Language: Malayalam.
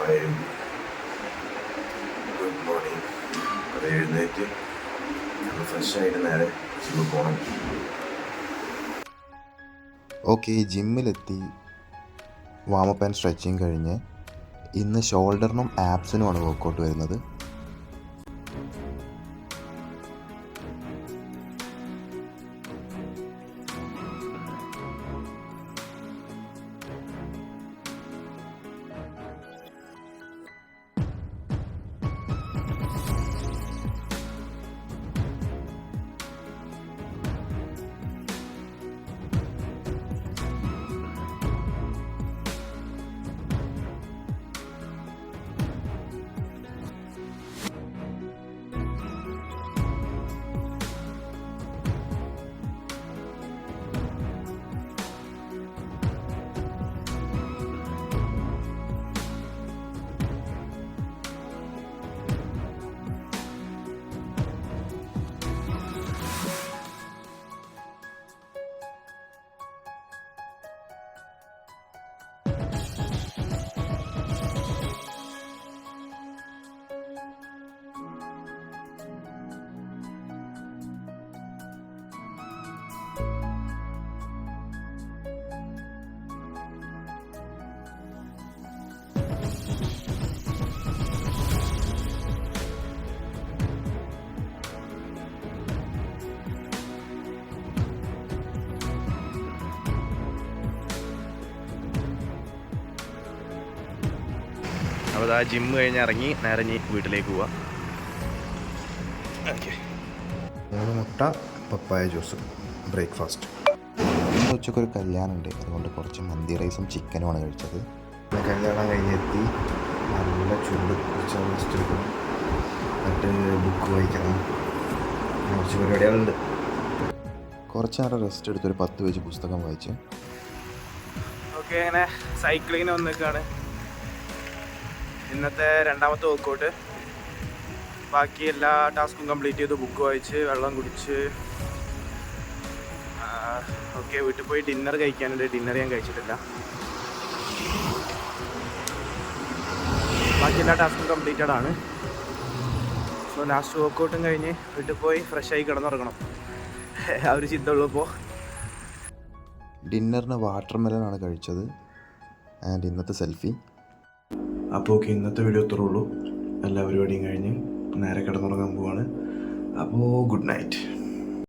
5. Good morning. അത് എഴുന്നേറ്റ് ഫ്രഷായിട്ട് നേരെ ജിമ്മിൽ പോകണം. ഓക്കെ, ജിമ്മിലെത്തി വാമപ്പ് ആൻഡ് സ്ട്രെച്ചിങ് കഴിഞ്ഞ് ഇന്ന് ഷോൾഡറിനും ആപ്സിനുമാണ് വർക്കൗട്ട് വരുന്നത്. അപ്പോൾ ആ ജിമ്മ് കഴിഞ്ഞ് ഇറങ്ങി നേരെ വീട്ടിലേക്ക് പോവാം. ഓക്കെ, 3 മുട്ട പപ്പായ ജ്യൂസ് ബ്രേക്ക്ഫാസ്റ്റ്. ഇന്ന് ഉച്ചക്കൊരു കല്യാണം ഉണ്ട്, അതുകൊണ്ട് കുറച്ച് മന്തി റൈസും ചിക്കനുമാണ് കഴിച്ചത്. കല്യാണം കഴിഞ്ഞെത്തി നല്ല ചൂട്, കുറച്ച് റെസ്റ്റ് എടുക്കണം, എന്നിട്ട് ബുക്ക് വായിക്കണം, കുറച്ച് പരിപാടികളുണ്ട്. കുറച്ച് നേരം റെസ്റ്റ് എടുത്തൊരു 10 പേജ് പുസ്തകം വായിച്ച് ഓക്കെ, അങ്ങനെ സൈക്ലിങ്ങിന് വന്നേക്കാണ്. ഇന്നത്തെ രണ്ടാമത്തെ വർക്കൗട്ട്. ബാക്കി എല്ലാ ടാസ്കും കംപ്ലീറ്റ് ചെയ്തു, ബുക്ക് വായിച്ച് വെള്ളം കുടിച്ച്. ഓക്കെ, വീട്ടിൽ പോയി ഡിന്നർ കഴിക്കാനുണ്ട്. ഡിന്നർ ഞാൻ കഴിച്ചിട്ടില്ല. ബാക്കി എല്ലാ ടാസ്കും കംപ്ലീറ്റഡ് ആണ്. സോ ലാസ്റ്റ് വർക്കൗട്ടും കഴിഞ്ഞ് വീട്ടിൽ പോയി ഫ്രഷായി കിടന്നുറങ്ങണം. ആ ഒരു ചിന്തയുള്ളൂ ഇപ്പോൾ. ഡിന്നറിന് വാട്ടർമെലനാണ് കഴിച്ചത്. ആൻഡ് ഇന്നത്തെ സെൽഫി. അപ്പോൾ ഓക്കെ, ഇന്നത്തെ വീഡിയോ ഇത്രേ ഉള്ളൂ. എല്ലാ പരിപാടിയും കഴിഞ്ഞ് നേരെ കിടന്നുറങ്ങാൻ പോവാണ്. അപ്പോൾ ഗുഡ് നൈറ്റ്.